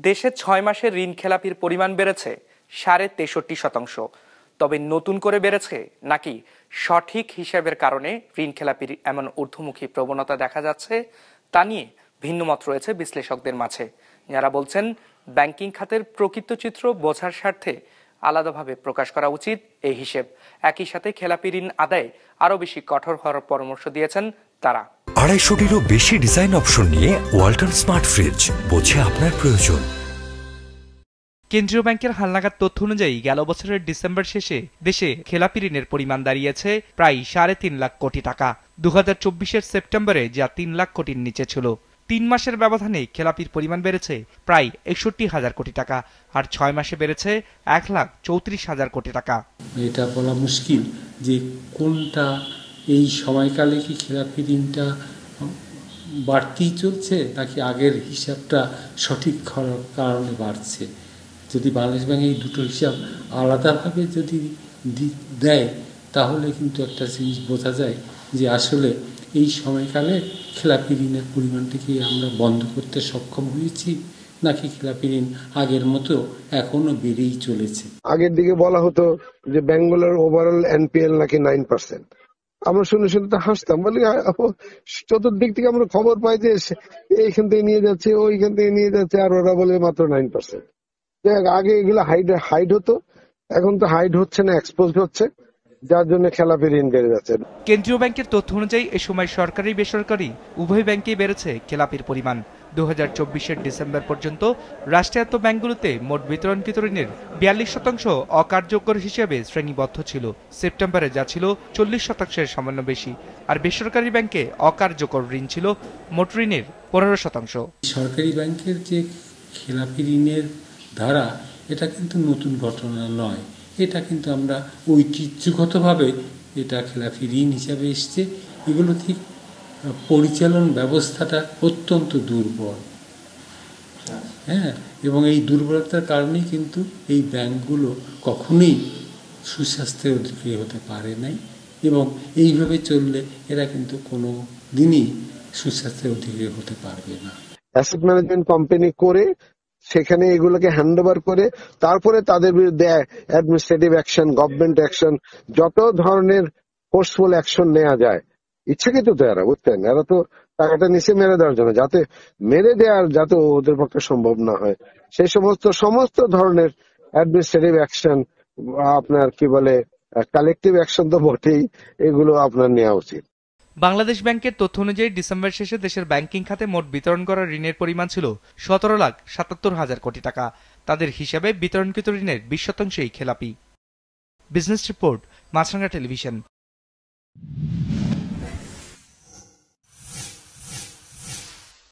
দেশে ৬ মাসের ঋণ খেলাপির পরিমাণ বেড়েছে ৬৩%। তবে নতুন করে বেড়েছে নাকি সঠিক হিসাবের কারণে ঋণ খেলাপির এমন ঊর্ধ্বমুখী প্রবণতা দেখা যাচ্ছে তা নিয়ে ভিন্নমত রয়েছে বিশ্লেষকদের মাঝে, যারা বলছেন ব্যাংকিং খাতের প্রকৃত চিত্র বোঝার স্বার্থে আলাদাভাবে প্রকাশ করা উচিত এই হিসেব। একই সাথে খেলাপি ঋণ আদায়ে আরও বেশি কঠোর হওয়ার পরামর্শ দিয়েছেন তারা। ২৫০টিরও বেশি ডিজাইন অপশন নিয়ে ওয়ালটন স্মার্ট ফ্রিজ, বোঝে আপনার প্রয়োজন। কেন্দ্রীয় ব্যাংকের হালনাগাদ তথ্য অনুযায়ী গেল বছরের ডিসেম্বর শেষে দেশে খেলাপি ঋণের পরিমাণ দাঁড়িয়েছে প্রায় ৩.৫ লাখ কোটি টাকা। ২০২৪-এর সেপ্টেম্বরে যা ৩ লাখ কোটির নিচে ছিল। ৩ মাসের ব্যবধানে খেলাপির পরিমাণ বেড়েছে প্রায় ৬১,০০০ কোটি টাকা, আর ৬ মাসে বেড়েছে ১,৩৪,০০০ কোটি টাকা। এটা বলা মুশকিল যে কোনটা এই সময়কালে কি খেলাপি ঋণটা বাড়তেই চলছে নাকি আগের হিসাবটা সঠিক কারণে বাড়ছে। যদি বাংলাদেশ ব্যাংক এই দুটো হিসাব আলাদাভাবে যদি দেয় তাহলে কিন্তু একটা জিনিস বোঝা যায় যে আসলে এই সময়কালে খেলাপি ঋণের পরিমাণটিকে আমরা বন্ধ করতে সক্ষম হয়েছি নাকি খেলাপি ঋণ আগের মতো এখনো বেড়েই চলেছে। আগের দিকে বলা হতো যে বেঙ্গলের ওভারঅল এনপিএল নাকি 9%। আমরা শুনে শুনে তো হাসতাম, বলি চতুর্দিক থেকে আমরা খবর পাই যে এইখান থেকে নিয়ে যাচ্ছে ওইখান থেকে নিয়ে যাচ্ছে, আর ওরা বলে মাত্র 9%। আগে এগুলো হাইড হতো, এখন তো হাইড হচ্ছে না, এক্সপোজ হচ্ছে, যার জন্য খেলাপি ঋণ বেড়ে যাচ্ছে। কেন্দ্রীয় ব্যাংকের তথ্য অনুযায়ী এ সময় সরকারি বেসরকারি উভয় ব্যাংকেই বেড়েছে খেলাপির পরিমাণ। ২০২৪-এর ডিসেম্বর পর্যন্ত রাষ্ট্রায়ত্ত ব্যাংকগুলোতে মোট বিতরণকৃত ঋণের ৪২% অকার্যকর হিসেবে শ্রেণীবদ্ধ ছিল। সেপ্টেম্বরে যা ছিল ৪০%-এর সামান্য বেশি, আর বেসরকারি ব্যাংকে অকার্যকর ঋণ ছিল মোট ঋণের ১৫%। সরকারি ব্যাংকের যে খেলাপি ঋণের ধারা, এটা কিন্তু নতুন ঘটনা নয়, এটা কিন্তু আমরা ঐতিহ্যগতভাবে এটা খেলাপি ঋণ হিসাবে এসছে। এগুলো ঠিক পরিচালন ব্যবস্থাটা অত্যন্ত দুর্বল, হ্যাঁ, এবং এই দুর্বলতার কারণেই কিন্তু এই ব্যাংকগুলো কখনোই সুস্বাস্থ্যের অধিকারী হতে পারে নাই, এবং এইভাবে চললে এরা কিন্তু কোনো দিনই সুস্বাস্থ্যের অধিকারী হতে পারবে না। অ্যাসেট ম্যানেজমেন্ট কোম্পানি করে সেখানে এগুলোকে হ্যান্ড ওভার করে তারপরে তাদের বিরুদ্ধে অ্যাডমিনিস্ট্রেটিভ অ্যাকশন, গভর্নমেন্ট অ্যাকশন, যত ধরনের ফোর্সফুল অ্যাকশন নেওয়া যায়। ইচ্ছাকৃত তো এরা, বুঝতেন, এরা তো টাকাটা নিচে মেরে দেওয়ার জন্য, যাতে মেরে দেওয়ার যাতে ওদের পক্ষে সম্ভব না হয় সেই সমস্ত ধরনের অ্যাডমিনিস্ট্রেটিভ অ্যাকশন, আপনার কি বলে কালেকটিভ অ্যাকশন তো বটেই, এগুলো আপনার নেওয়া উচিত। বাংলাদেশ ব্যাংকের তথ্য অনুযায়ী ডিসেম্বর শেষে দেশের ব্যাংকিং খাতে মোট বিতরণ করা ঋণের পরিমাণ ছিল ১৭,৭৭,০০০ কোটি টাকা। তাদের হিসাবে বিতরণকৃত ঋণের ২০%ই খেলাপি। বিজনেস রিপোর্ট, মাছরাঙা টেলিভিশন।